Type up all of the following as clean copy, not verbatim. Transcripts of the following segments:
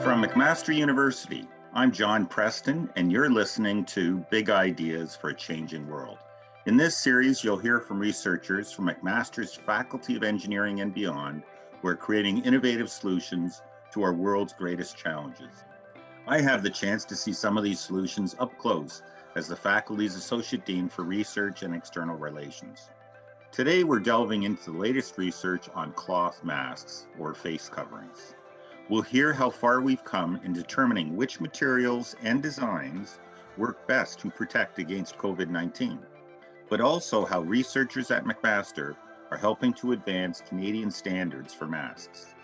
From McMaster University, I'm John Preston, and you're listening to Big Ideas for a Changing World. In this series, you'll hear from researchers from McMaster's Faculty of Engineering and beyond who are creating innovative solutions to our world's greatest challenges. I have the chance to see some of these solutions up close as the faculty's Associate Dean for Research and External Relations. Today, we're delving into the latest research on cloth masks or face coverings. We'll hear how far we've come in determining which materials and designs work best to protect against COVID-19, but also how researchers at McMaster are helping to advance Canadian standards for masks.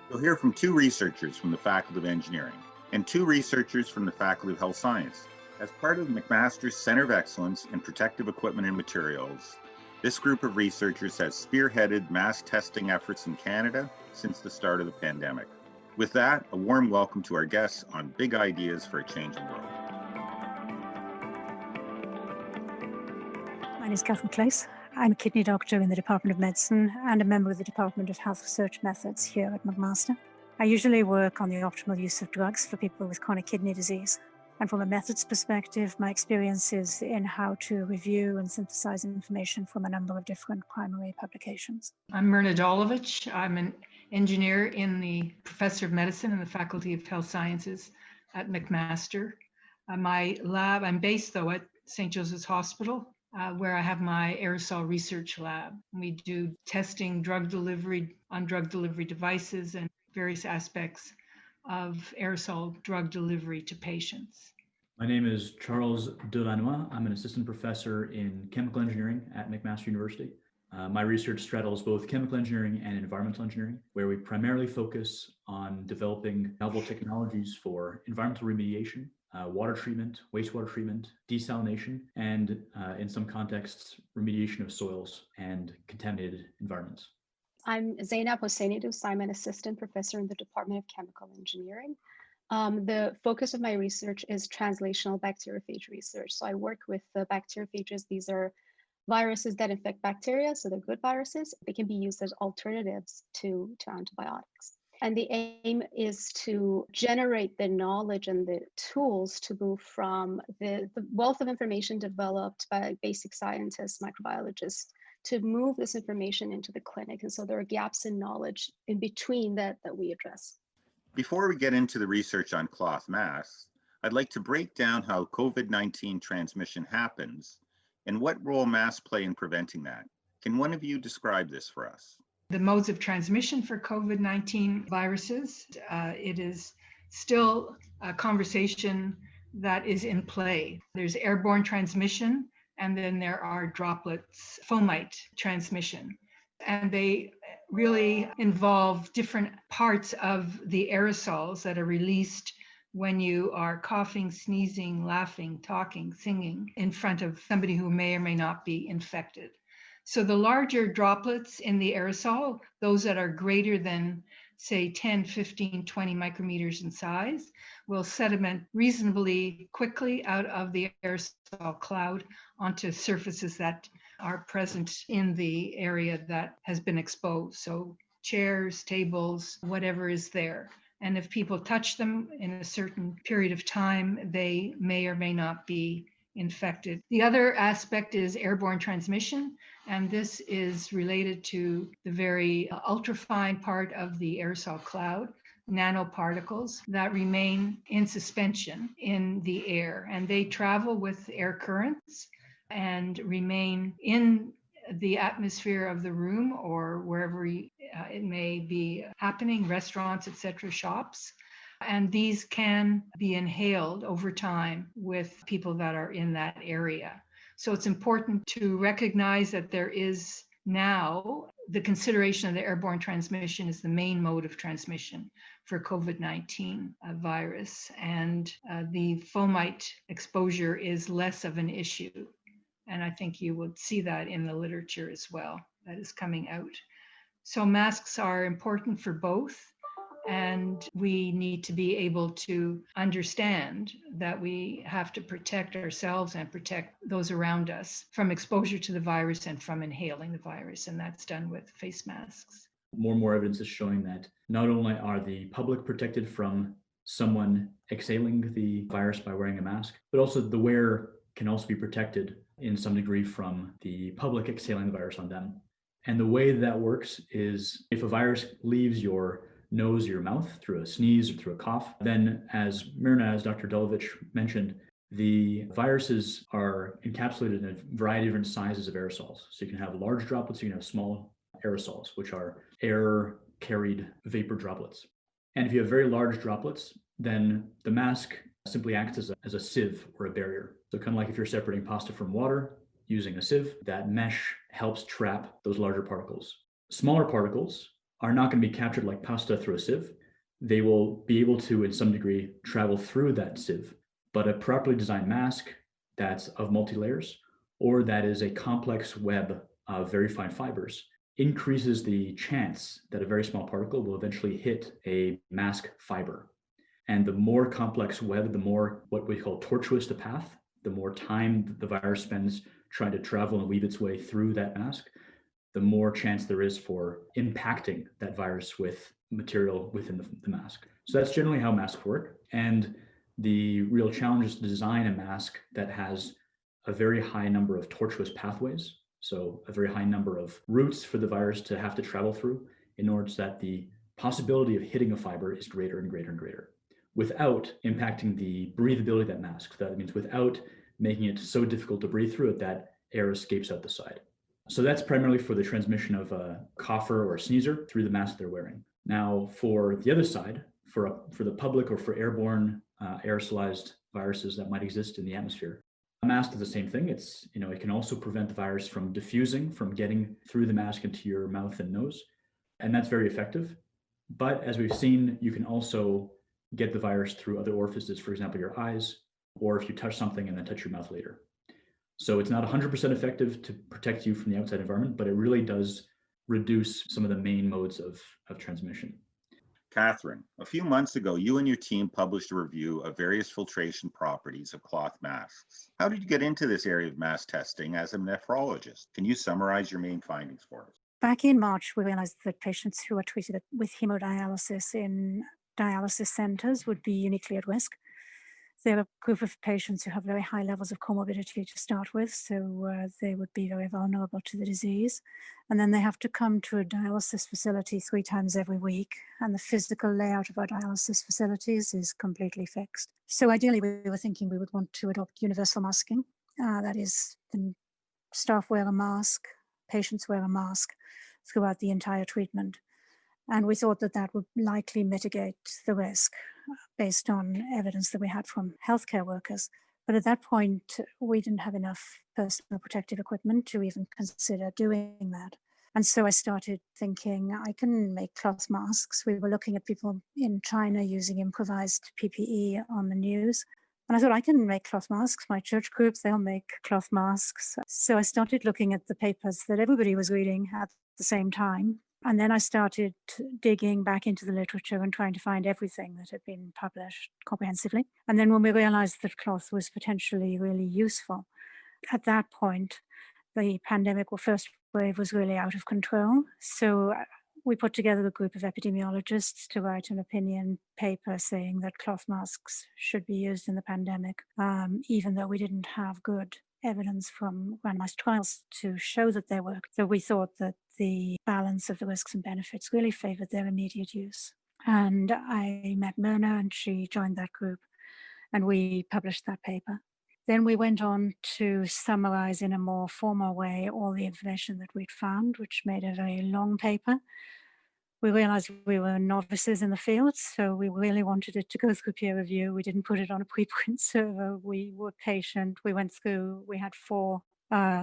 You'll hear from two researchers from the Faculty of Engineering and two researchers from the Faculty of Health Science. As part of McMaster's Center of Excellence in Protective Equipment and Materials, this group of researchers has spearheaded mask testing efforts in Canada since the start of the pandemic. With that, a warm welcome to our guests on Big Ideas for a Changing World. My name is Catherine Clace. I'm a kidney doctor in the Department of Medicine and a member of the Department of Health Research Methods here at McMaster. I usually work on the optimal use of drugs for people with chronic kidney disease. And from a methods perspective, my experience is in how to review and synthesize information from a number of different primary publications. I'm Myrna Dolovich. I'm an engineer in the Professor of Medicine in the Faculty of Health Sciences at McMaster. My lab, I'm based though at St. Joseph's Hospital, where I have my aerosol research lab. We do testing drug delivery on drug delivery devices and various aspects of aerosol drug delivery to patients. My name is Charles Delannoy. I'm an assistant professor in chemical engineering at McMaster University. My research straddles both chemical engineering and environmental engineering, where we primarily focus on developing novel technologies for environmental remediation, water treatment, wastewater treatment, desalination, and in some contexts, remediation of soils and contaminated environments. I'm Zainab Hosseini-Dus. I'm an assistant professor in the Department of Chemical Engineering. The focus of my research is translational bacteriophage research. So I work with the bacteriophages. These are viruses that infect bacteria, so they're good viruses. They can be used as alternatives to antibiotics. And the aim is to generate the knowledge and the tools to move from the wealth of information developed by basic scientists, microbiologists, to move this information into the clinic. And so there are gaps in knowledge in between that we address. Before we get into the research on cloth masks, I'd like to break down how COVID-19 transmission happens and what role masks play in preventing that. Can one of you describe this for us? The modes of transmission for COVID-19 viruses, it is still a conversation that is in play. There's airborne transmission, and then there are droplets, fomite transmission. And they really involve different parts of the aerosols that are released when you are coughing, sneezing, laughing, talking, singing in front of somebody who may or may not be infected. So the larger droplets in the aerosol, those that are greater than, say, 10, 15, 20 micrometers in size, will sediment reasonably quickly out of the aerosol cloud onto surfaces that are present in the area that has been exposed. So chairs, tables, whatever is there. And if people touch them in a certain period of time, they may or may not be infected. The other aspect is airborne transmission, and this is related to the very ultrafine part of the aerosol cloud, nanoparticles that remain in suspension in the air, and they travel with air currents and remain in the atmosphere of the room or wherever it may be happening, restaurants, etc., shops. And these can be inhaled over time with people that are in that area. So it's important to recognize that there is now the consideration of the airborne transmission is the main mode of transmission for COVID-19 virus. And the fomite exposure is less of an issue. And I think you would see that in the literature as well that is coming out. So masks are important for both. And we need to be able to understand that we have to protect ourselves and protect those around us from exposure to the virus and from inhaling the virus. And that's done with face masks. More and more evidence is showing that not only are the public protected from someone exhaling the virus by wearing a mask, but also the wearer can also be protected in some degree from the public exhaling the virus on them. And the way that works is if a virus leaves your nose or your mouth through a sneeze or through a cough, then as Myrna, as Dr. Dulovich mentioned, the viruses are encapsulated in a variety of different sizes of aerosols. So you can have large droplets, you can have small aerosols, which are air carried vapor droplets. And if you have very large droplets, then the mask simply acts as a sieve or a barrier. So kind of like if you're separating pasta from water using a sieve, that mesh helps trap those larger particles. Smaller particles are not going to be captured like pasta through a sieve. They will be able to, in some degree, travel through that sieve. But a properly designed mask that's of multi-layers, or that is a complex web of very fine fibers, increases the chance that a very small particle will eventually hit a mask fiber. And the more complex web, the more what we call tortuous the path, the more time the virus spends trying to travel and weave its way through that mask, the more chance there is for impacting that virus with material within the mask. So that's generally how masks work. And the real challenge is to design a mask that has a very high number of tortuous pathways, so a very high number of routes for the virus to have to travel through in order that the possibility of hitting a fiber is greater and greater and greater without impacting the breathability of that mask. That means without making it so difficult to breathe through it that air escapes out the side. So that's primarily for the transmission of a cougher or a sneezer through the mask they're wearing. Now, for the other side, for the public or for airborne aerosolized viruses that might exist in the atmosphere, a mask is the same thing. It can also prevent the virus from diffusing, from getting through the mask into your mouth and nose, and that's very effective. But as we've seen, you can also get the virus through other orifices, for example, your eyes, or if you touch something and then touch your mouth later. So it's not 100% effective to protect you from the outside environment, but it really does reduce some of the main modes of transmission. Catherine, a few months ago, you and your team published a review of various filtration properties of cloth masks. How did you get into this area of mask testing as a nephrologist? Can you summarize your main findings for us? Back in March, we realized that patients who are treated with hemodialysis in dialysis centers would be uniquely at risk. They're a group of patients who have very high levels of comorbidity to start with, so they would be very vulnerable to the disease. And then they have to come to a dialysis facility 3 times every week, and the physical layout of our dialysis facilities is completely fixed. So ideally, we were thinking we would want to adopt universal masking. That is, the staff wear a mask, patients wear a mask throughout the entire treatment. And we thought that that would likely mitigate the risk based on evidence that we had from healthcare workers. But at that point, we didn't have enough personal protective equipment to even consider doing that. And so I started thinking, I can make cloth masks. We were looking at people in China using improvised PPE on the news. And I thought, I can make cloth masks. My church groups, they'll make cloth masks. So I started looking at the papers that everybody was reading at the same time. And then I started digging back into the literature and trying to find everything that had been published comprehensively. And then when we realized that cloth was potentially really useful, at that point, the pandemic or first wave was really out of control. So we put together a group of epidemiologists to write an opinion paper saying that cloth masks should be used in the pandemic, even though we didn't have good evidence from randomized trials to show that they work. So we thought that the balance of the risks and benefits really favored their immediate use. And I met Myrna and she joined that group and we published that paper. Then we went on to summarize in a more formal way all the information that we'd found, which made a very long paper. We realized we were novices in the field, so we really wanted it to go through peer review. We didn't put it on a preprint server. We were patient. We had 4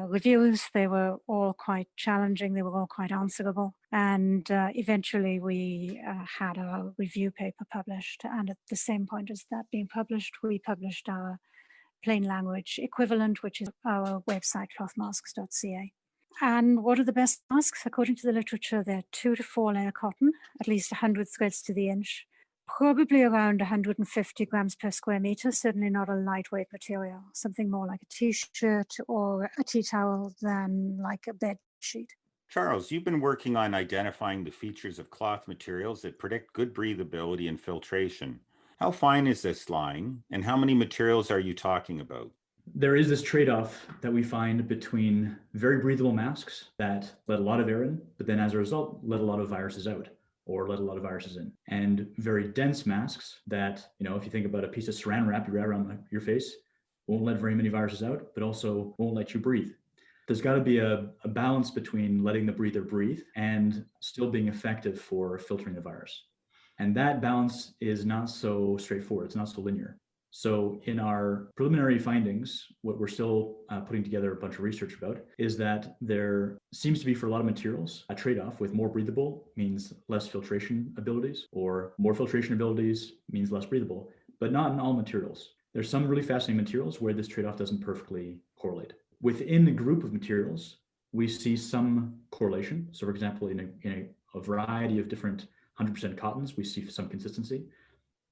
reviews. They were all quite challenging. They were all quite answerable. And eventually we had our review paper published. And at the same point as that being published, we published our plain language equivalent, which is our website, clothmasks.ca. And what are the best masks? According to the literature, they're 2 to 4 layer cotton, at least 100 threads to the inch, probably around 150 grams per square meter, certainly not a lightweight material, something more like a t-shirt or a tea towel than like a bed sheet. Charles, you've been working on identifying the features of cloth materials that predict good breathability and filtration. How fine is this line, and how many materials are you talking about? There is this trade-off that we find between very breathable masks that let a lot of air in, but then as a result, let a lot of viruses out or let a lot of viruses in, and very dense masks that, if you think about a piece of saran wrap you wrap around your face, won't let very many viruses out, but also won't let you breathe. There's got to be a balance between letting the breather breathe and still being effective for filtering the virus. And that balance is not so straightforward. It's not so linear. So in our preliminary findings, what we're still putting together a bunch of research about is that there seems to be, for a lot of materials, a trade-off with more breathable means less filtration abilities, or more filtration abilities means less breathable, but not in all materials. There's some really fascinating materials where this trade-off doesn't perfectly correlate. Within the group of materials, we see some correlation. So for example, in a variety of different 100% cottons, we see some consistency.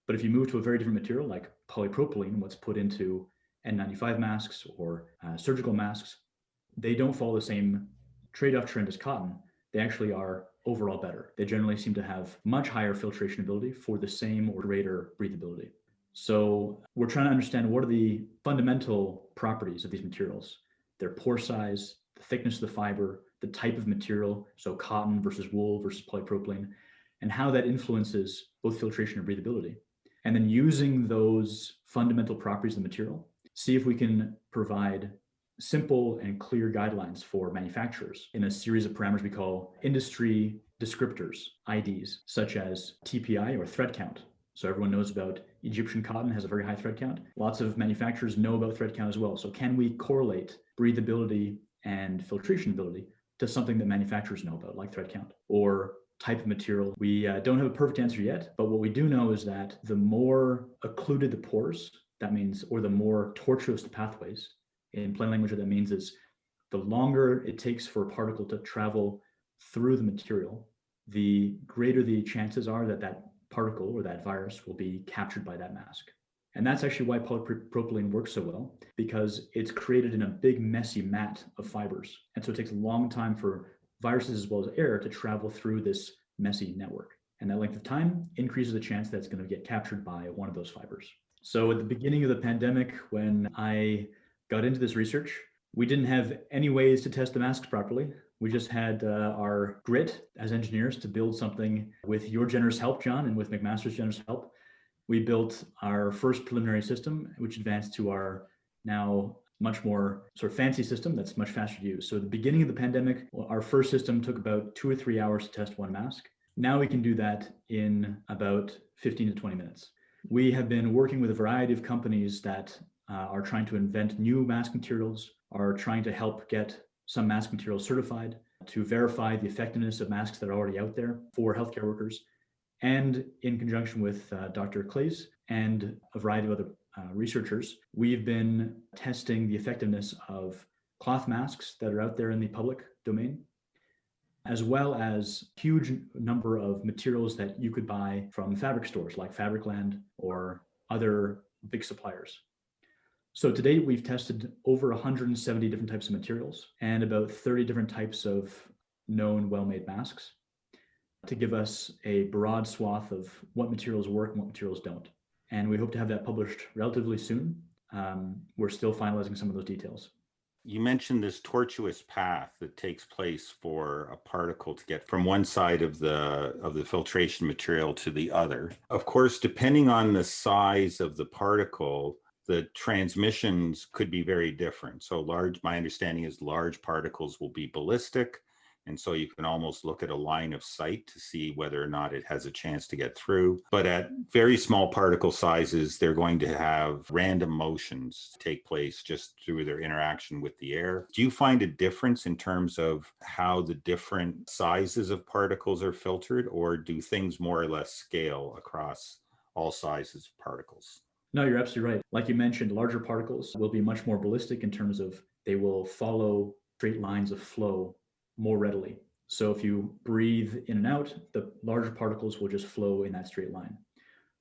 But if you move to a very different material like polypropylene, what's put into N95 masks or surgical masks, they don't follow the same trade-off trend as cotton. They actually are overall better. They generally seem to have much higher filtration ability for the same or greater breathability. So we're trying to understand what are the fundamental properties of these materials, their pore size, the thickness of the fiber, the type of material, so cotton versus wool versus polypropylene, and how that influences both filtration and breathability. And then using those fundamental properties of the material, see if we can provide simple and clear guidelines for manufacturers in a series of parameters we call industry descriptors, IDs, such as TPI or thread count. So everyone knows about Egyptian cotton has a very high thread count. Lots of manufacturers know about thread count as well. So can we correlate breathability and filtration ability to something that manufacturers know about, like thread count or type of material? We don't have a perfect answer yet, but what we do know is that the more occluded the pores, that means, or the more tortuous the pathways, in plain language, what that means is the longer it takes for a particle to travel through the material, the greater the chances are that that particle or that virus will be captured by that mask. And that's actually why polypropylene works so well, because it's created in a big messy mat of fibers. And so it takes a long time for viruses as well as air to travel through this messy network. And that length of time increases the chance that it's going to get captured by one of those fibers. So at the beginning of the pandemic, when I got into this research, we didn't have any ways to test the masks properly. We just had our grit as engineers to build something with your generous help, John, and with McMaster's generous help. We built our first preliminary system, which advanced to our now much more sort of fancy system that's much faster to use. So at the beginning of the pandemic, our first system took about 2 or 3 hours to test one mask. Now we can do that in about 15 to 20 minutes. We have been working with a variety of companies that are trying to invent new mask materials, are trying to help get some mask materials certified to verify the effectiveness of masks that are already out there for healthcare workers. And in conjunction with Dr. Claes and a variety of other researchers, we've been testing the effectiveness of cloth masks that are out there in the public domain, as well as huge number of materials that you could buy from fabric stores like Fabricland or other big suppliers. So to date, we've tested over 170 different types of materials and about 30 different types of known well-made masks to give us a broad swath of what materials work and what materials don't. And we hope to have that published relatively soon. We're still finalizing some of those details. You mentioned this tortuous path that takes place for a particle to get from one side of the filtration material to the other. Of course, depending on the size of the particle, the transmissions could be very different. So my understanding is large particles will be ballistic. And so you can almost look at a line of sight to see whether or not it has a chance to get through. But at very small particle sizes, they're going to have random motions take place just through their interaction with the air. Do you find a difference in terms of how the different sizes of particles are filtered, or do things more or less scale across all sizes of particles? No, you're absolutely right. Like you mentioned, larger particles will be much more ballistic in terms of they will follow straight lines of flow more readily. So if you breathe in and out, the larger particles will just flow in that straight line.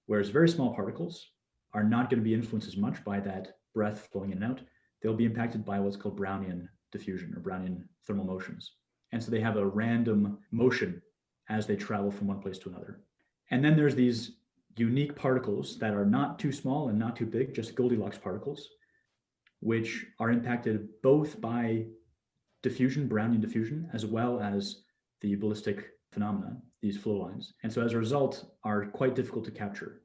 Whereas very small particles are not going to be influenced as much by that breath flowing in and out. They'll be impacted by what's called Brownian diffusion or Brownian thermal motions. And so they have a random motion as they travel from one place to another. And then there's these unique particles that are not too small and not too big, just Goldilocks particles, which are impacted both by diffusion, Brownian diffusion, as well as the ballistic phenomena, these flow lines. And so as a result, are quite difficult to capture.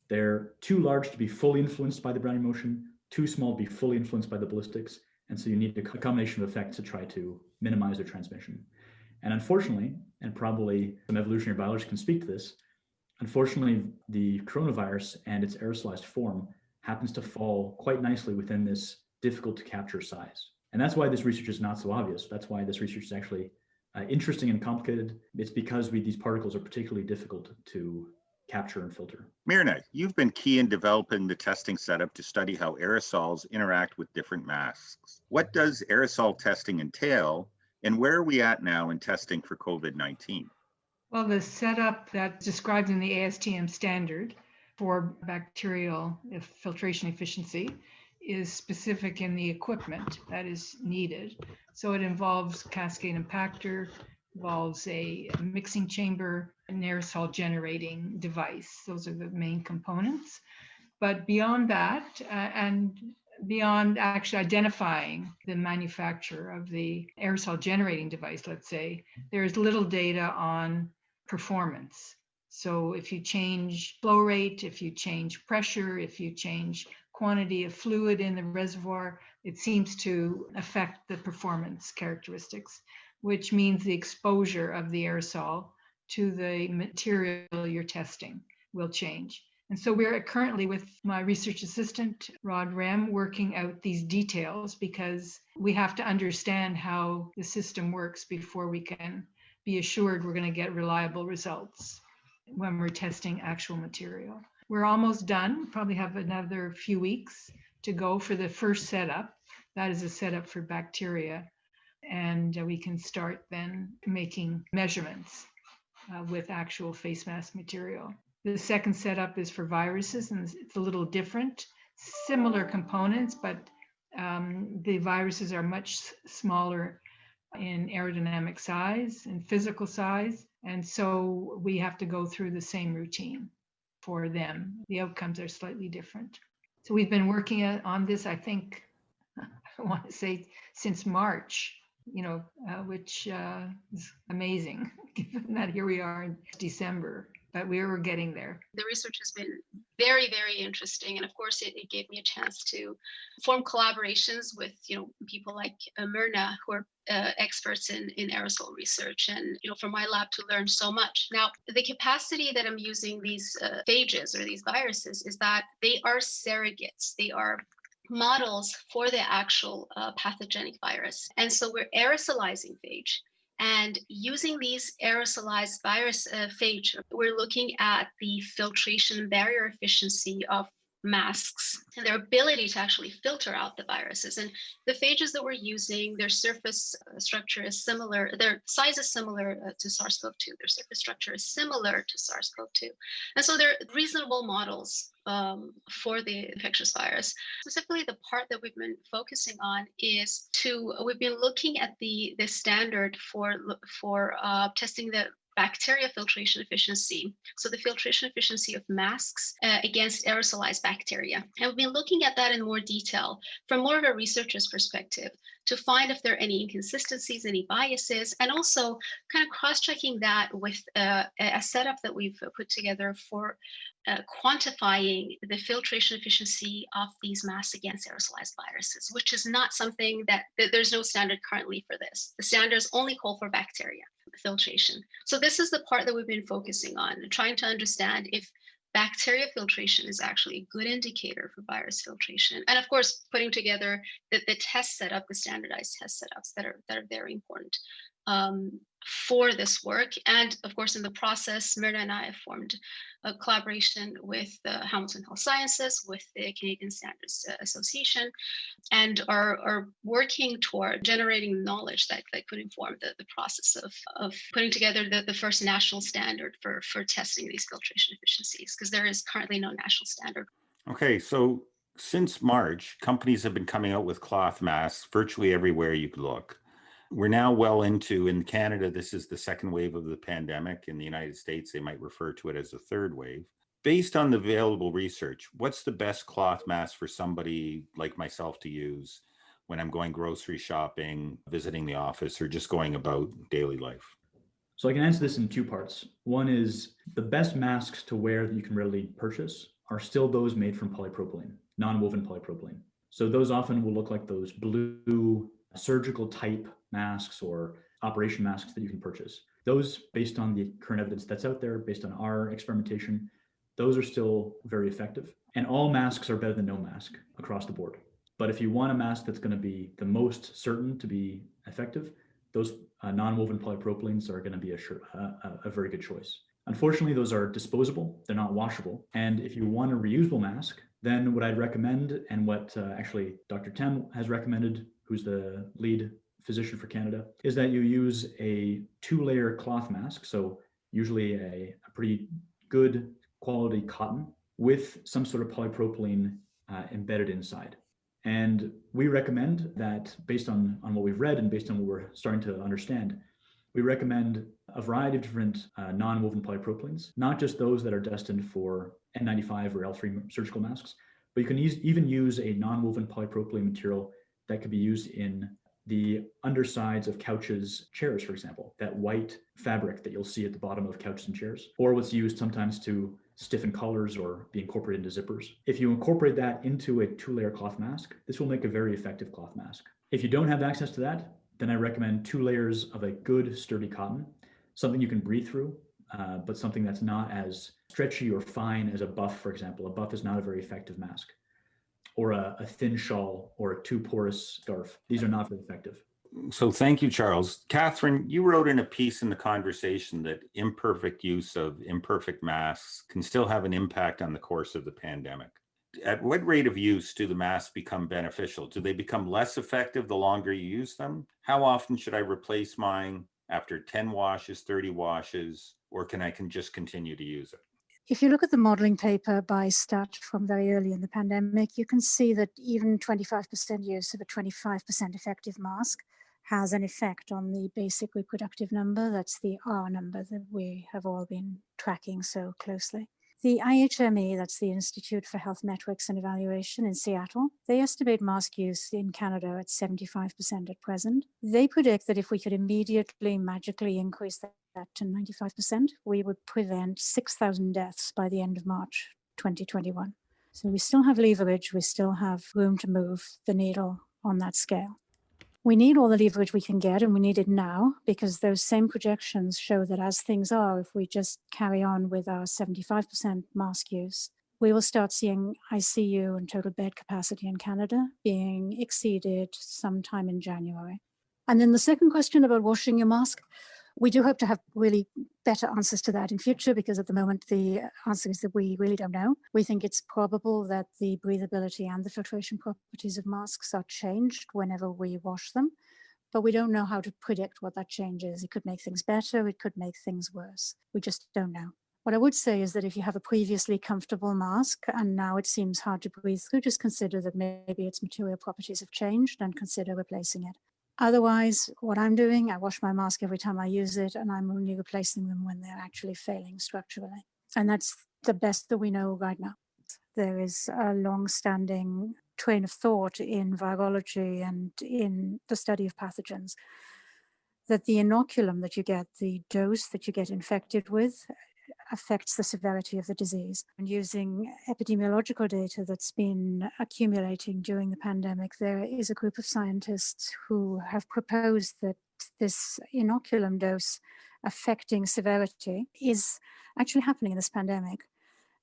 They're too large to be fully influenced by the Brownian motion, too small to be fully influenced by the ballistics. And so you need a combination of effects to try to minimize their transmission. And unfortunately, and probably some evolutionary biologists can speak to this, unfortunately, the coronavirus and its aerosolized form happens to fall quite nicely within this difficult to capture size. And that's why this research is not so obvious. That's why this research is actually interesting and complicated. It's because these particles are particularly difficult to capture and filter. Mirna, you've been key in developing the testing setup to study how aerosols interact with different masks. What does aerosol testing entail, and where are we at now in testing for COVID-19? Well, the setup that's described in the ASTM standard for bacterial filtration efficiency is specific in the equipment that is needed. So it involves cascade impactor, involves a mixing chamber, an aerosol generating device. Those are the main components. But beyond that, and beyond actually identifying the manufacturer of the aerosol generating device, let's say, there's little data on performance. So if you change flow rate, if you change pressure, if you change quantity of fluid in the reservoir, it seems to affect the performance characteristics, which means the exposure of the aerosol to the material you're testing will change. And so we're currently, with my research assistant, Rod Rem, working out these details because we have to understand how the system works before we can be assured we're going to get reliable results when we're testing actual material. We're almost done, probably have another few weeks to go for the first setup. That is a setup for bacteria. And we can start then making measurements with actual face mask material. The second setup is for viruses, and it's a little different. Similar components, but the viruses are much smaller in aerodynamic size and physical size. And so we have to go through the same routine for them. The outcomes are slightly different. So we've been working on this, I think, I want to say since March, which is amazing, given that here we are in December, but we were getting there. The research has been very, very interesting. And of course, it gave me a chance to form collaborations with, people like Mirna, who are experts in aerosol research, and, from my lab to learn so much. Now, the capacity that I'm using these phages or these viruses is that they are surrogates. They are models for the actual pathogenic virus. And so we're aerosolizing phage. And using these aerosolized virus phage, we're looking at the filtration barrier efficiency of masks and their ability to actually filter out the viruses. And the phages that we're using, their surface structure is similar, their size is similar to SARS-CoV-2, their surface structure is similar to SARS-CoV-2. And so they're reasonable models for the infectious virus. Specifically, the part that we've been focusing on is we've been looking at the standard for testing the bacteria filtration efficiency. So the filtration efficiency of masks against aerosolized bacteria. And we've been looking at that in more detail from more of a researcher's perspective to find if there are any inconsistencies, any biases, and also kind of cross-checking that with a setup that we've put together for quantifying the filtration efficiency of these masks against aerosolized viruses, which is not something that there's no standard currently for this. The standards only call for bacteria filtration. So this is the part that we've been focusing on, trying to understand if bacteria filtration is actually a good indicator for virus filtration. And of course, putting together the test setup, the standardized test setups that are very important for this work. And of course, in the process, Mirna and I have formed a collaboration with Hamilton Health Sciences, with the Canadian Standards Association, and are working toward generating knowledge that could inform the process of putting together the first national standard for testing these filtration efficiencies, because there is currently no national standard. Okay, so since March, companies have been coming out with cloth masks virtually everywhere you could look. We're now well into, in Canada, this is the second wave of the pandemic. In the United States, they might refer to it as the third wave. Based on the available research, what's the best cloth mask for somebody like myself to use when I'm going grocery shopping, visiting the office, or just going about daily life? So I can answer this in two parts. One is the best masks to wear that you can readily purchase are still those made from polypropylene, non-woven polypropylene. So those often will look like those blue surgical type masks or operation masks that you can purchase. Those, based on the current evidence that's out there, based on our experimentation, those are still very effective. And all masks are better than no mask across the board. But if you want a mask that's going to be the most certain to be effective, those non-woven polypropylenes are going to be a very good choice. Unfortunately, those are disposable. They're not washable. And if you want a reusable mask, then what I'd recommend, and what actually Dr. Tem has recommended, who's the lead physician for Canada, is that you use a 2-layer cloth mask. So usually a pretty good quality cotton with some sort of polypropylene embedded inside. And we recommend that, based on what we've read and based on what we're starting to understand, we recommend a variety of different non-woven polypropylenes, not just those that are destined for N95 or L3 surgical masks, but you can even use a non-woven polypropylene material that could be used in the undersides of couches, chairs, for example, that white fabric that you'll see at the bottom of couches and chairs, or what's used sometimes to stiffen collars or be incorporated into zippers. If you incorporate that into a 2-layer cloth mask, this will make a very effective cloth mask. If you don't have access to that, then I recommend 2 layers of a good sturdy cotton, something you can breathe through, but something that's not as stretchy or fine as a buff, for example. A buff is not a very effective mask. Or a thin shawl or a too porous scarf. These are not very effective. So thank you, Charles. Catherine, you wrote in a piece in The Conversation that imperfect use of imperfect masks can still have an impact on the course of the pandemic. At what rate of use do the masks become beneficial? Do they become less effective the longer you use them? How often should I replace mine? After 10 washes, 30 washes, or can I just continue to use it? If you look at the modeling paper by STAT from very early in the pandemic, you can see that even 25% use of a 25% effective mask has an effect on the basic reproductive number. That's the R number that we have all been tracking so closely. The IHME, that's the Institute for Health Metrics and Evaluation in Seattle, they estimate mask use in Canada at 75% at present. They predict that if we could immediately magically increase that to 95%, we would prevent 6,000 deaths by the end of March 2021. So we still have leverage, we still have room to move the needle on that scale. We need all the leverage we can get, and we need it now, because those same projections show that as things are, if we just carry on with our 75% mask use, we will start seeing ICU and total bed capacity in Canada being exceeded sometime in January. And then the second question about washing your mask, we do hope to have really better answers to that in future, because at the moment the answer is that we really don't know. We think it's probable that the breathability and the filtration properties of masks are changed whenever we wash them, but we don't know how to predict what that change is. It could make things better, it could make things worse. We just don't know. What I would say is that if you have a previously comfortable mask and now it seems hard to breathe through, just consider that maybe its material properties have changed and consider replacing it. Otherwise, what I'm doing, I wash my mask every time I use it, and I'm only replacing them when they're actually failing structurally. And that's the best that we know right now. There is a long-standing train of thought in virology and in the study of pathogens that the inoculum that you get, the dose that you get infected with, affects the severity of the disease. And using epidemiological data that's been accumulating during the pandemic, there is a group of scientists who have proposed that this inoculum dose affecting severity is actually happening in this pandemic,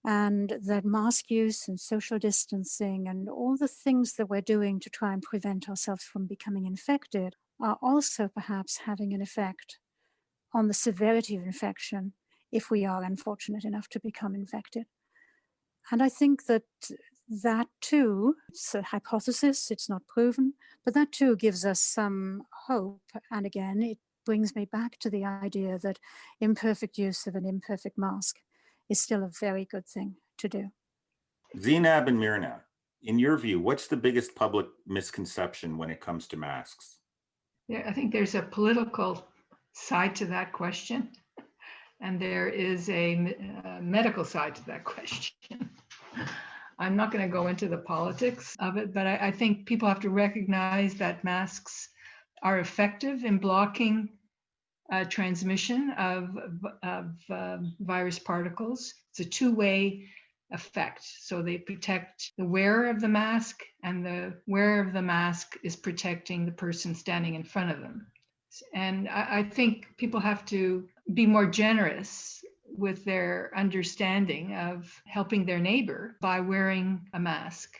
and that mask use and social distancing and all the things that we're doing to try and prevent ourselves from becoming infected are also perhaps having an effect on the severity of infection if we are unfortunate enough to become infected. And I think that that too, it's a hypothesis, it's not proven, but that too gives us some hope. And again, it brings me back to the idea that imperfect use of an imperfect mask is still a very good thing to do. Zainab and Mirna, in your view, what's the biggest public misconception when it comes to masks? Yeah, I think there's a political side to that question. and there is a medical side to that question. I'm not going to go into the politics of it, but I think people have to recognize that masks are effective in blocking transmission of virus particles. It's a two-way effect. So they protect the wearer of the mask, and the wearer of the mask is protecting the person standing in front of them. And I think people have to be more generous with their understanding of helping their neighbor by wearing a mask.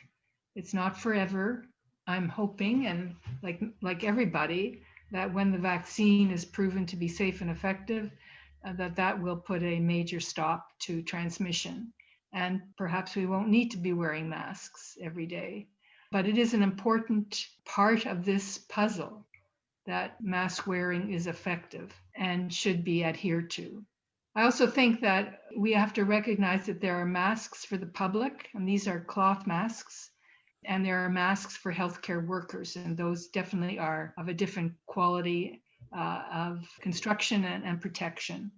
It's not forever. I'm hoping, and like everybody, that when the vaccine is proven to be safe and effective, that will put a major stop to transmission. And perhaps we won't need to be wearing masks every day. But it is an important part of this puzzle that mask wearing is effective and should be adhered to. I also think that we have to recognize that there are masks for the public, and these are cloth masks, and there are masks for healthcare workers, and those definitely are of a different quality of construction and protection.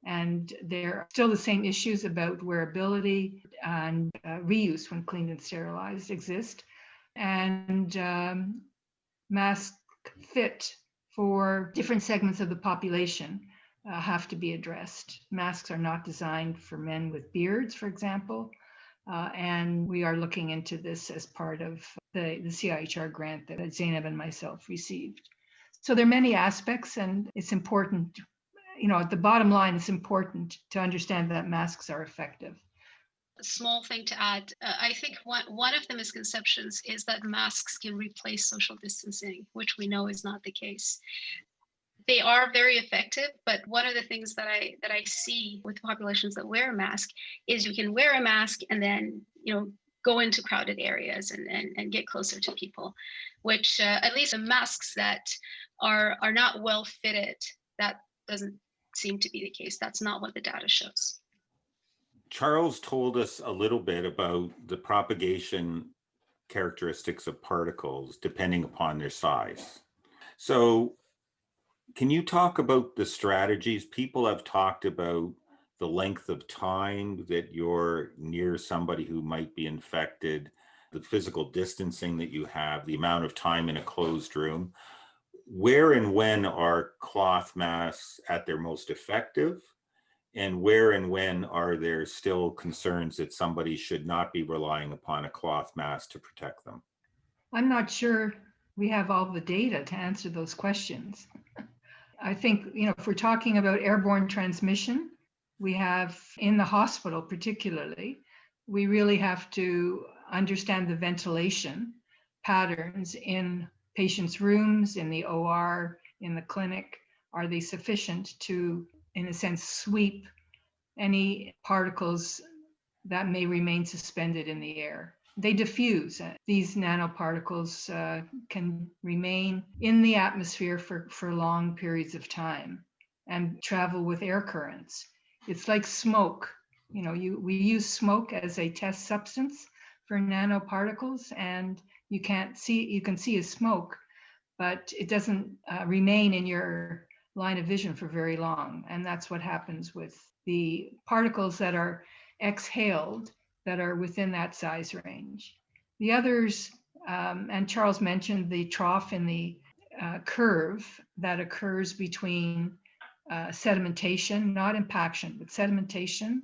And there are still the same issues about wearability and reuse when cleaned and sterilized exist. And mask fit for different segments of the population have to be addressed. Masks are not designed for men with beards, for example, and we are looking into this as part of the CIHR grant that Zainab and myself received. So there are many aspects, and it's important, at the bottom line, it's important to understand that masks are effective. A small thing to add, I think one of the misconceptions is that masks can replace social distancing, which we know is not the case. They are very effective, but one of the things that I see with populations that wear a mask is you can wear a mask and then go into crowded areas and get closer to people, which at least the masks that are not well fitted, that doesn't seem to be the case. That's not what the data shows. Charles told us a little bit about the propagation characteristics of particles depending upon their size. So can you talk about the strategies? People have talked about the length of time that you're near somebody who might be infected, the physical distancing that you have, the amount of time in a closed room. Where and when are cloth masks at their most effective? And where and when are there still concerns that somebody should not be relying upon a cloth mask to protect them? I'm not sure we have all the data to answer those questions. I think, if we're talking about airborne transmission, we have in the hospital particularly, we really have to understand the ventilation patterns in patients' rooms, in the OR, in the clinic. Are they sufficient to, in a sense, sweep any particles that may remain suspended in the air? They diffuse. These nanoparticles can remain in the atmosphere for long periods of time and travel with air currents. It's like smoke. We use smoke as a test substance for nanoparticles, and you can see a smoke, but it doesn't remain in your line of vision for very long. And that's what happens with the particles that are exhaled that are within that size range. The others, and Charles mentioned the trough in the curve that occurs between sedimentation, not impaction, but sedimentation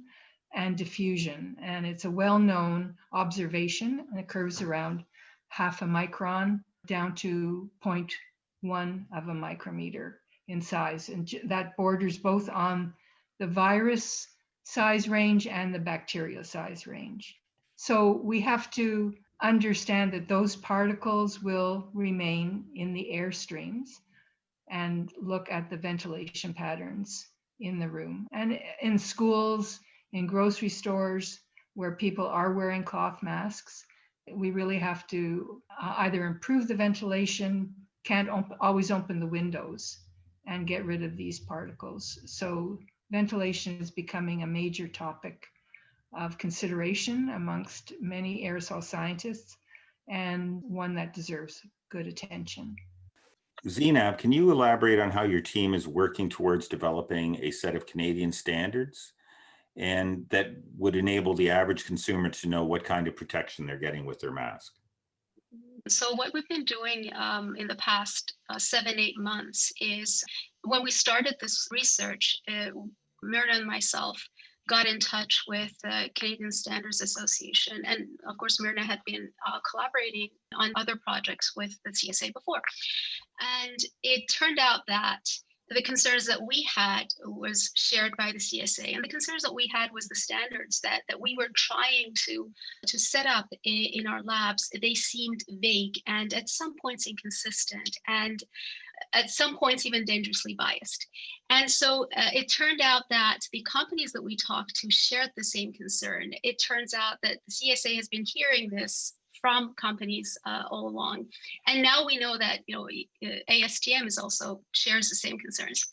and diffusion. And it's a well-known observation, and it curves around half a micron down to 0.1 of a micrometer in size. And that borders both on the virus size range and the bacteria size range. So we have to understand that those particles will remain in the air streams and look at the ventilation patterns in the room. And in schools, in grocery stores, where people are wearing cloth masks, we really have to either improve the ventilation, can't always open the windows, and get rid of these particles. So ventilation is becoming a major topic of consideration amongst many aerosol scientists, and one that deserves good attention. Zainab, can you elaborate on how your team is working towards developing a set of Canadian standards and that would enable the average consumer to know what kind of protection they're getting with their mask? So what we've been doing in the past 7, 8 months is when we started this research, Myrna and myself got in touch with the Canadian Standards Association. And of course, Myrna had been collaborating on other projects with the CSA before. And it turned out that the concerns that we had was shared by the CSA. And the concerns that we had was the standards that we were trying to set up in our labs. They seemed vague and at some points inconsistent and at some points even dangerously biased. And so it turned out that the companies that we talked to shared the same concern. It turns out that the CSA has been hearing this from companies all along. And now we know that ASTM is also shares the same concerns.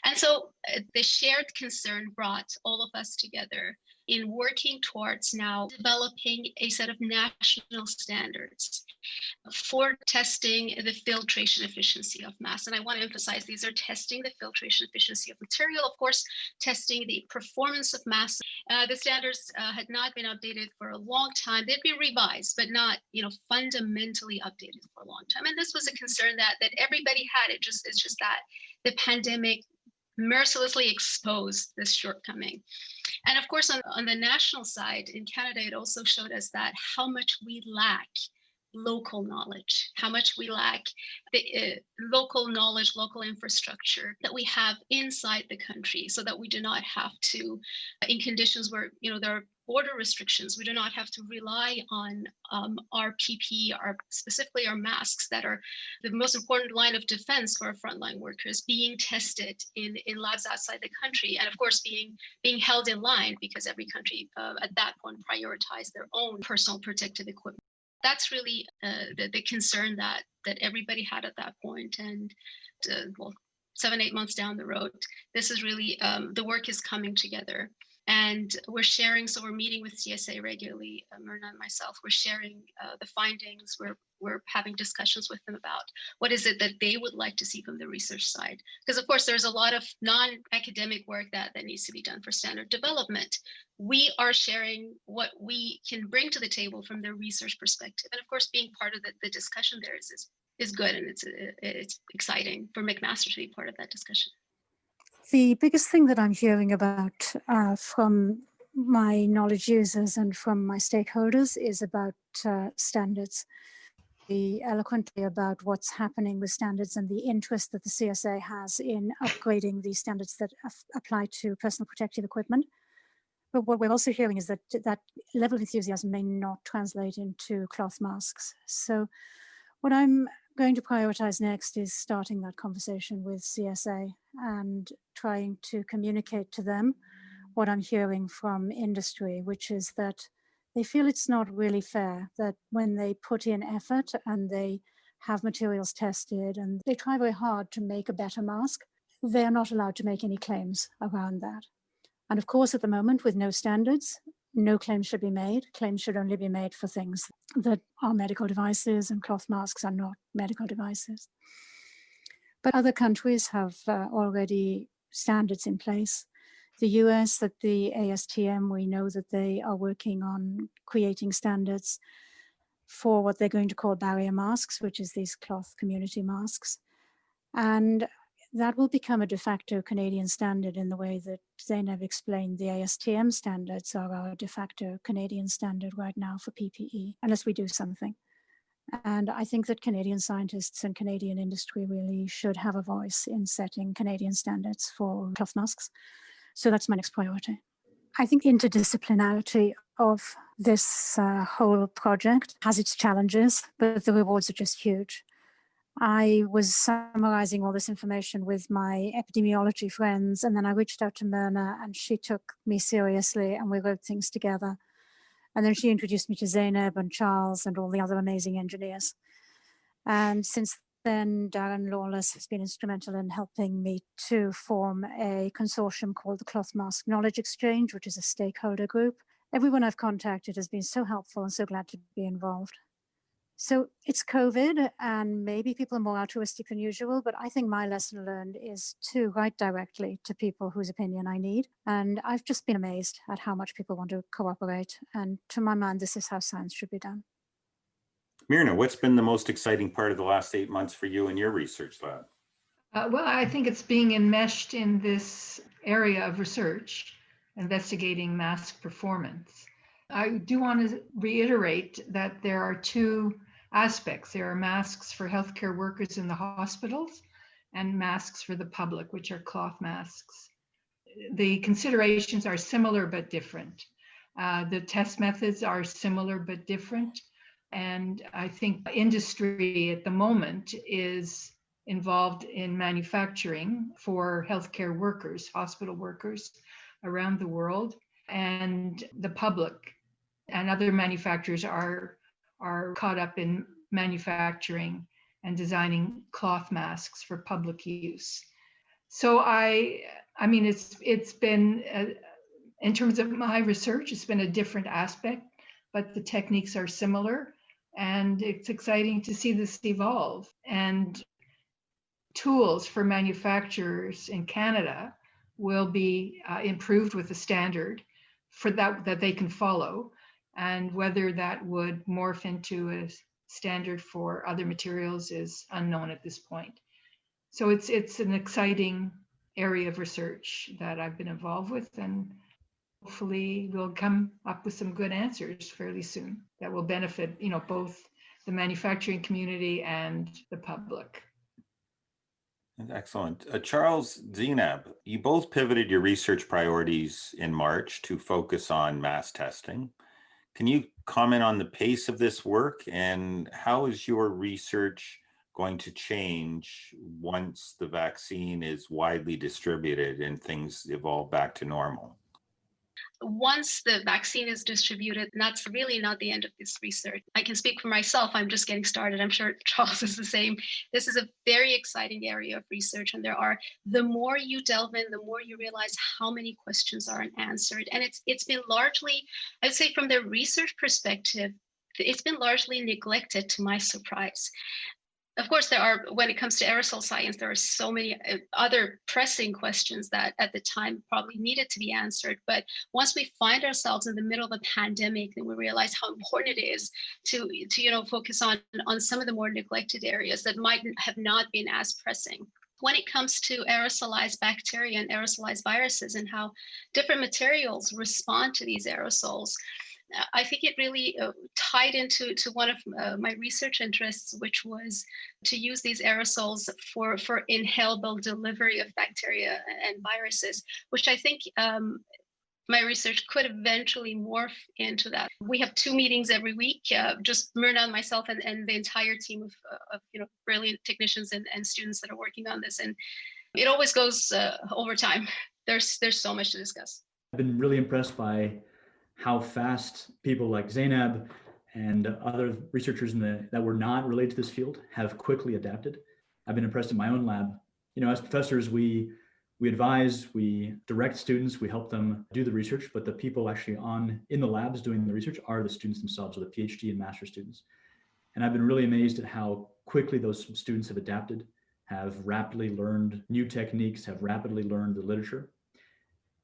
And so the shared concern brought all of us together in working towards now developing a set of national standards for testing the filtration efficiency of masks. And I want to emphasize these are testing the filtration efficiency of material, of course, testing the performance of masks. The standards had not been updated for a long time. They'd been revised, but not fundamentally updated for a long time. And this was a concern that everybody had. It's just that the pandemic mercilessly exposed this shortcoming. And of course, on the national side in Canada, it also showed us that how much we lack local knowledge, how much we lack the local knowledge, local infrastructure that we have inside the country so that we do not have to, in conditions where there are border restrictions, we do not have to rely on our PPE, specifically our masks that are the most important line of defense for our frontline workers being tested in labs outside the country. And of course, being held in line because every country at that point prioritized their own personal protective equipment. That's really the concern that everybody had at that point. And 7, 8 months down the road, this is really, the work is coming together. And we're sharing, so we're meeting with CSA regularly, Myrna and myself, we're sharing the findings, we're having discussions with them about what is it that they would like to see from the research side. Because of course, there's a lot of non-academic work that needs to be done for standard development. We are sharing what we can bring to the table from the research perspective. And of course, being part of the discussion there is good, and it's exciting for McMaster to be part of that discussion. The biggest thing that I'm hearing about from my knowledge users and from my stakeholders is about standards. Eloquently about what's happening with standards and the interest that the CSA has in upgrading the standards that apply to personal protective equipment. But what we're also hearing is that that level of enthusiasm may not translate into cloth masks. So what I'm going to prioritize next is starting that conversation with CSA and trying to communicate to them what I'm hearing from industry, which is that they feel it's not really fair that when they put in effort and they have materials tested and they try very hard to make a better mask, they're not allowed to make any claims around that. And of course, at the moment, with no standards, no claims should be made. Claims should only be made for things that are medical devices, and cloth masks are not medical devices. But other countries have already standards in place. The US, at the ASTM, we know that they are working on creating standards for what they're going to call barrier masks, which is these cloth community masks. And that will become a de facto Canadian standard in the way that Zainab explained. The ASTM standards are our de facto Canadian standard right now for PPE, unless we do something. And I think that Canadian scientists and Canadian industry really should have a voice in setting Canadian standards for cloth masks. So that's my next priority. I think interdisciplinarity of this whole project has its challenges, but the rewards are just huge. I was summarizing all this information with my epidemiology friends, and then I reached out to Myrna, and she took me seriously, and we wrote things together. And then she introduced me to Zainab and Charles and all the other amazing engineers. And since then, Darren Lawless has been instrumental in helping me to form a consortium called the Cloth Mask Knowledge Exchange, which is a stakeholder group. Everyone I've contacted has been so helpful and so glad to be involved. So it's COVID, and maybe people are more altruistic than usual, but I think my lesson learned is to write directly to people whose opinion I need. And I've just been amazed at how much people want to cooperate. And to my mind, this is how science should be done. Myrna, what's been the most exciting part of the last 8 months for you in your research lab? Well, I think it's being enmeshed in this area of research, investigating mask performance. I do want to reiterate that there are two aspects. There are masks for healthcare workers in the hospitals and masks for the public, which are cloth masks. The considerations are similar but different. The test methods are similar but different. And I think industry at the moment is involved in manufacturing for healthcare workers, hospital workers around the world, and the public and other manufacturers are caught up in manufacturing and designing cloth masks for public use. So I mean, it's been, in terms of my research, it's been a different aspect, but the techniques are similar, and it's exciting to see this evolve. And tools for manufacturers in Canada will be improved with a standard for that they can follow, and whether that would morph into a standard for other materials is unknown at this point. So it's an exciting area of research that I've been involved with, and hopefully we'll come up with some good answers fairly soon that will benefit, both the manufacturing community and the public. Excellent. Charles, Zainab, you both pivoted your research priorities in March to focus on mass testing. Can you comment on the pace of this work, and how is your research going to change once the vaccine is widely distributed and things evolve back to normal? Once the vaccine is distributed, that's really not the end of this research. I can speak for myself. I'm just getting started. I'm sure Charles is the same. This is a very exciting area of research. And the more you delve in, the more you realize how many questions are unanswered. And it's been largely, I'd say from the research perspective, it's been largely neglected, to my surprise. Of course, when it comes to aerosol science, there are so many other pressing questions that at the time probably needed to be answered. But once we find ourselves in the middle of a pandemic, then we realize how important it is to focus on some of the more neglected areas that might have not been as pressing. When it comes to aerosolized bacteria and aerosolized viruses and how different materials respond to these aerosols, I think it really tied into one of my research interests, which was to use these aerosols for inhalable delivery of bacteria and viruses, which I think my research could eventually morph into that. We have 2 meetings every week, just Myrna and myself and the entire team of brilliant technicians and students that are working on this. And it always goes over time. There's so much to discuss. I've been really impressed by how fast people like Zainab and other researchers that were not related to this field have quickly adapted. I've been impressed in my own lab. As professors, we advise, we direct students, we help them do the research, but the people actually in the labs doing the research are the students themselves, or the PhD and master students. And I've been really amazed at how quickly those students have adapted, have rapidly learned new techniques, have rapidly learned the literature.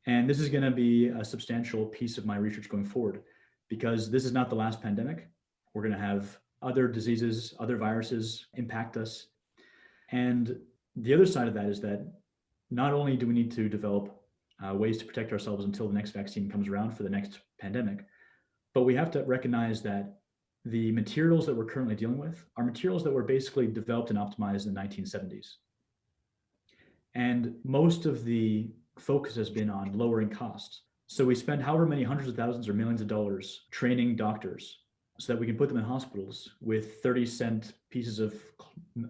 And this is going to be a substantial piece of my research going forward, because this is not the last pandemic. We're going to have other diseases, other viruses impact us. And the other side of that is that not only do we need to develop ways to protect ourselves until the next vaccine comes around for the next pandemic, but we have to recognize that the materials that we're currently dealing with are materials that were basically developed and optimized in the 1970s. And most of the focus has been on lowering costs. So we spend however many hundreds of thousands or millions of dollars training doctors so that we can put them in hospitals with 30-cent pieces of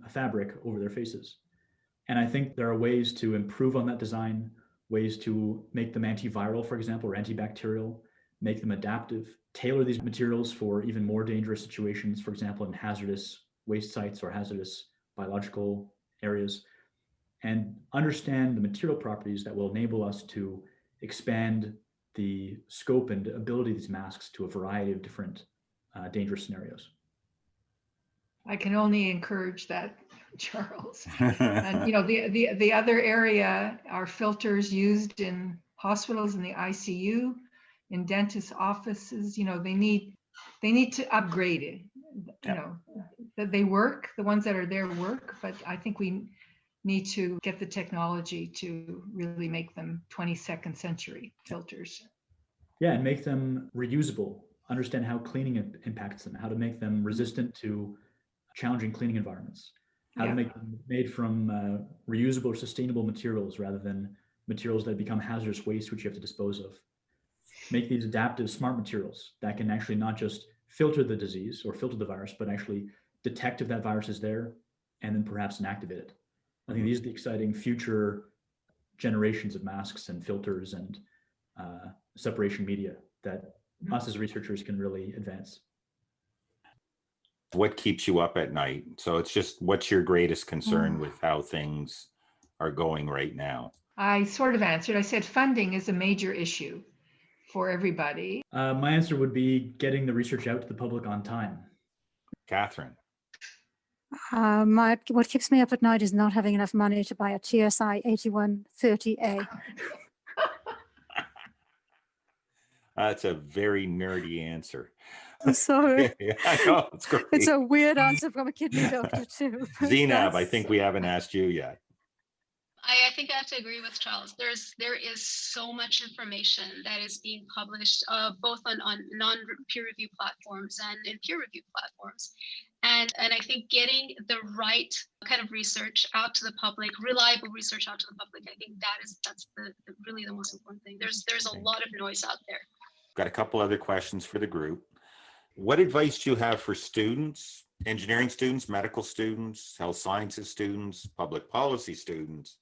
fabric over their faces. And I think there are ways to improve on that design, ways to make them antiviral, for example, or antibacterial, make them adaptive, tailor these materials for even more dangerous situations, for example, in hazardous waste sites or hazardous biological areas, and understand the material properties that will enable us to expand the scope and ability of these masks to a variety of different dangerous scenarios. I can only encourage that, Charles. And the other area are filters used in hospitals, in the ICU, in dentist offices. They need to upgrade it. That they work, the ones that are there work, but I think we need to get the technology to really make them 22nd century filters. Yeah, and make them reusable, understand how cleaning impacts them, how to make them resistant to challenging cleaning environments, how to make them made from reusable or sustainable materials rather than materials that become hazardous waste, which you have to dispose of. Make these adaptive smart materials that can actually not just filter the disease or filter the virus, but actually detect if that virus is there and then perhaps inactivate it. I think these are the exciting future generations of masks and filters and separation media that us as researchers can really advance. What keeps you up at night? So it's just, what's your greatest concern with how things are going right now? I sort of answered. I said funding is a major issue for everybody. My answer would be getting the research out to the public on time. Catherine? What keeps me up at night is not having enough money to buy a TSI 8130A. That's a very nerdy answer. I'm sorry. Yeah, I know, it's great. It's a weird answer from a kidney doctor too. Zainab, I think we haven't asked you yet. I think I have to agree with Charles. There is so much information that is being published, both on non-peer review platforms and in peer review platforms. And I think getting the right kind of research out to the public, reliable research out to the public, I think that's really the most important thing. There's a lot of noise out there. Got a couple other questions for the group. What advice do you have for students, engineering students, medical students, health sciences students, public policy students,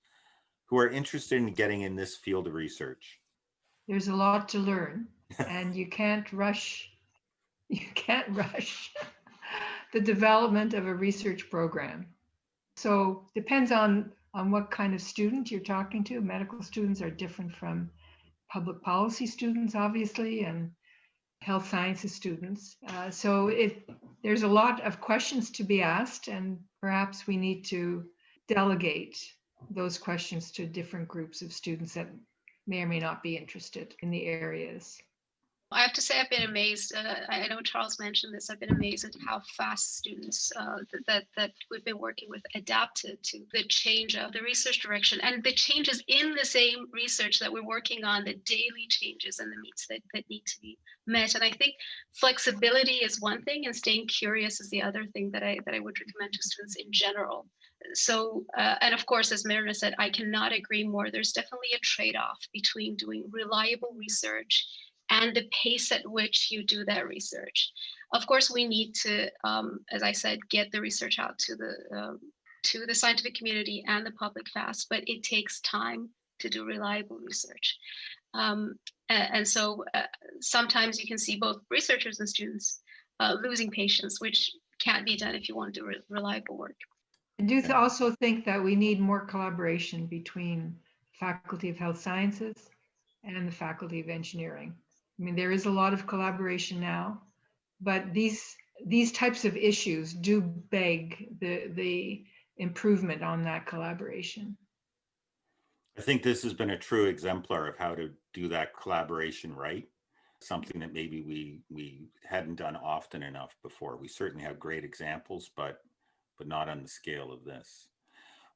who are interested in getting in this field of research? There's a lot to learn, and you can't rush the development of a research program. So depends on what kind of student you're talking to. Medical students are different from public policy students, obviously, and health sciences students. So there's a lot of questions to be asked, and perhaps we need to delegate those questions to different groups of students that may or may not be interested in the areas. I have to say I've been amazed. I know Charles mentioned this. I've been amazed at how fast students that we've been working with adapted to the change of the research direction and the changes in the same research that we're working on, the daily changes and the needs that need to be met. And I think flexibility is one thing, and staying curious is the other thing that I would recommend to students in general. So, and of course, as Marina said, I cannot agree more. There's definitely a trade-off between doing reliable research and the pace at which you do that research. Of course, we need to, as I said, get the research out to the scientific community and the public fast, but it takes time to do reliable research. And so sometimes you can see both researchers and students losing patience, which can't be done if you want to do reliable work. I do also think that we need more collaboration between Faculty of Health Sciences and the Faculty of Engineering. I mean, there is a lot of collaboration now, but these types of issues do beg the improvement on that collaboration. I think this has been a true exemplar of how to do that collaboration right. Something that maybe we hadn't done often enough before. We certainly have great examples, but not on the scale of this.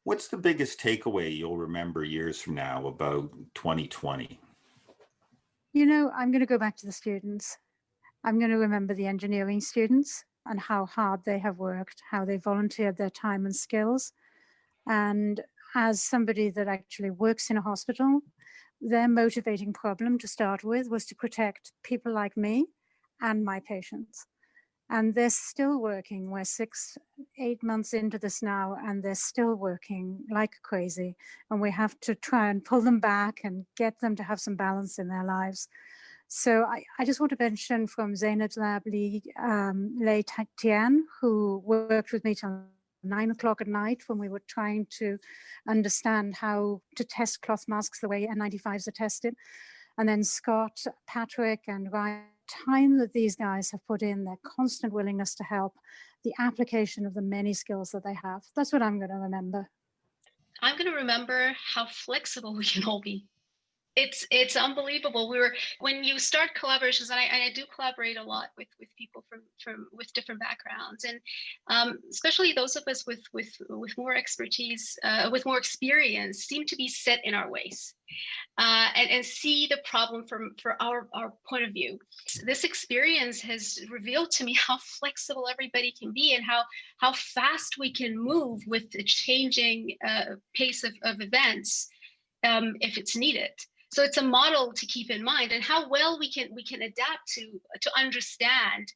What's the biggest takeaway you'll remember years from now about 2020? You know, I'm going to go back to the students. I'm going to remember the engineering students and how hard they have worked, how they volunteered their time and skills. And as somebody that actually works in a hospital, their motivating problem to start with was to protect people like me and my patients. And they're still working. We're 6-8 months into this now, and they're still working like crazy. And we have to try and pull them back and get them to have some balance in their lives. So I just want to mention from Zainab's lab, Lei Tian, who worked with me till 9 o'clock at night when we were trying to understand how to test cloth masks the way N95s are tested. And then Scott, Patrick, and Ryan, time that these guys have put in, their constant willingness to help, the application of the many skills that they have. That's what I'm going to remember. I'm going to remember how flexible we can all be. It's unbelievable. When you start collaborations, and I do collaborate a lot with people with different backgrounds, and especially those of us with more expertise, with more experience, seem to be set in our ways, and see the problem from our point of view. This experience has revealed to me how flexible everybody can be, and how fast we can move with the changing pace of events if it's needed. So it's a model to keep in mind, and how well we can adapt to understand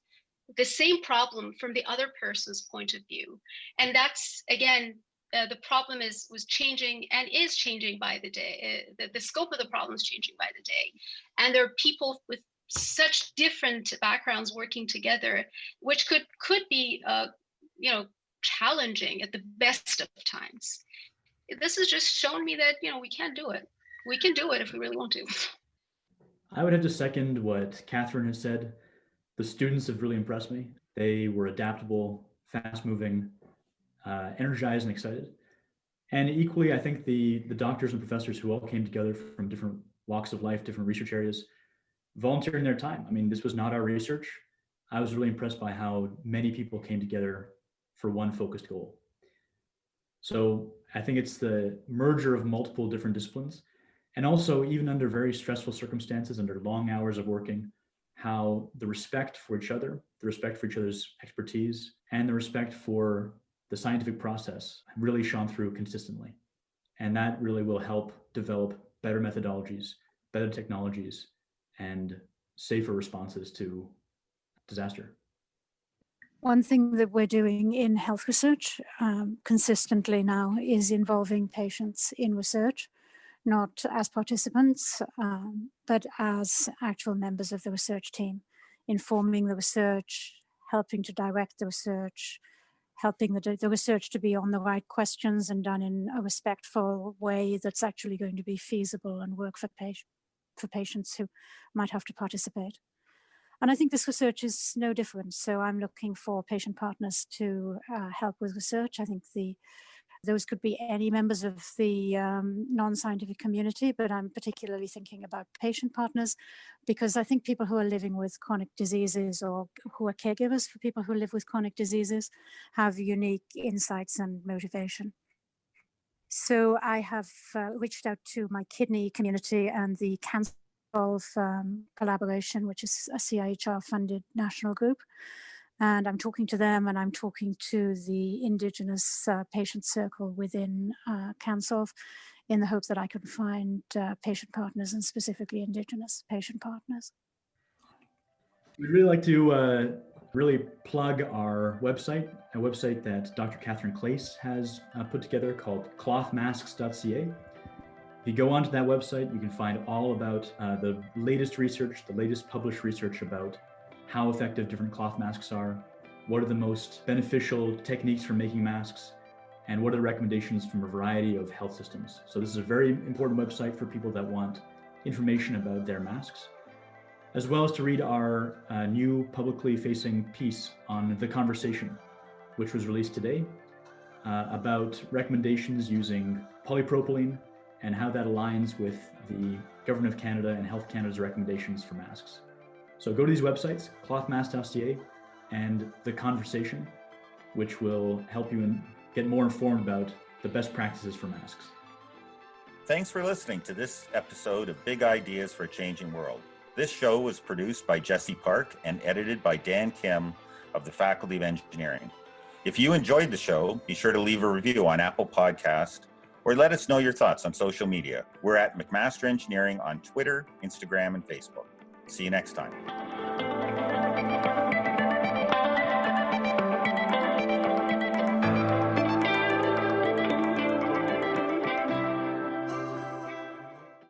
the same problem from the other person's point of view. And that's, again, the problem was changing and is changing by the day. The scope of the problem is changing by the day. And there are people with such different backgrounds working together, which could be challenging at the best of times. This has just shown me that, we can do it. We can do it if we really want to. I would have to second what Catherine has said. The students have really impressed me. They were adaptable, fast-moving, energized, and excited. And equally, I think the doctors and professors who all came together from different walks of life, different research areas, volunteering their time. I mean, this was not our research. I was really impressed by how many people came together for one focused goal. So I think it's the merger of multiple different disciplines. And also, even under very stressful circumstances, under long hours of working, how the respect for each other, the respect for each other's expertise, and the respect for the scientific process really shone through consistently. And that really will help develop better methodologies, better technologies, and safer responses to disaster. One thing that we're doing in health research consistently now is involving patients in research, not as participants, but as actual members of the research team, informing the research, helping to direct the research, helping the research to be on the right questions and done in a respectful way that's actually going to be feasible and work for patients who might have to participate. And I think this research is no different. So I'm looking for patient partners to help with research. I think those could be any members of the non-scientific community, but I'm particularly thinking about patient partners, because I think people who are living with chronic diseases or who are caregivers for people who live with chronic diseases have unique insights and motivation. So I have reached out to my kidney community and the CanSolve collaboration, which is a CIHR-funded national group. And I'm talking to them, and I'm talking to the Indigenous patient circle within CanSolve in the hope that I can find patient partners, and specifically Indigenous patient partners. We'd really like to really plug our website, a website that Dr. Catherine Clace has put together called clothmasks.ca. If you go onto that website, you can find all about the latest research, the latest published research about how effective different cloth masks are, what are the most beneficial techniques for making masks, and what are the recommendations from a variety of health systems. So this is a very important website for people that want information about their masks, as well as to read our new publicly facing piece on The Conversation, which was released today, about recommendations using polypropylene and how that aligns with the Government of Canada and Health Canada's recommendations for masks. So go to these websites, clothmasks.ca and The Conversation, which will help you get more informed about the best practices for masks. Thanks for listening to this episode of Big Ideas for a Changing World. This show was produced by Jesse Park and edited by Dan Kim of the Faculty of Engineering. If you enjoyed the show, be sure to leave a review on Apple Podcast or let us know your thoughts on social media. We're at McMaster Engineering on Twitter, Instagram, and Facebook. See you next time.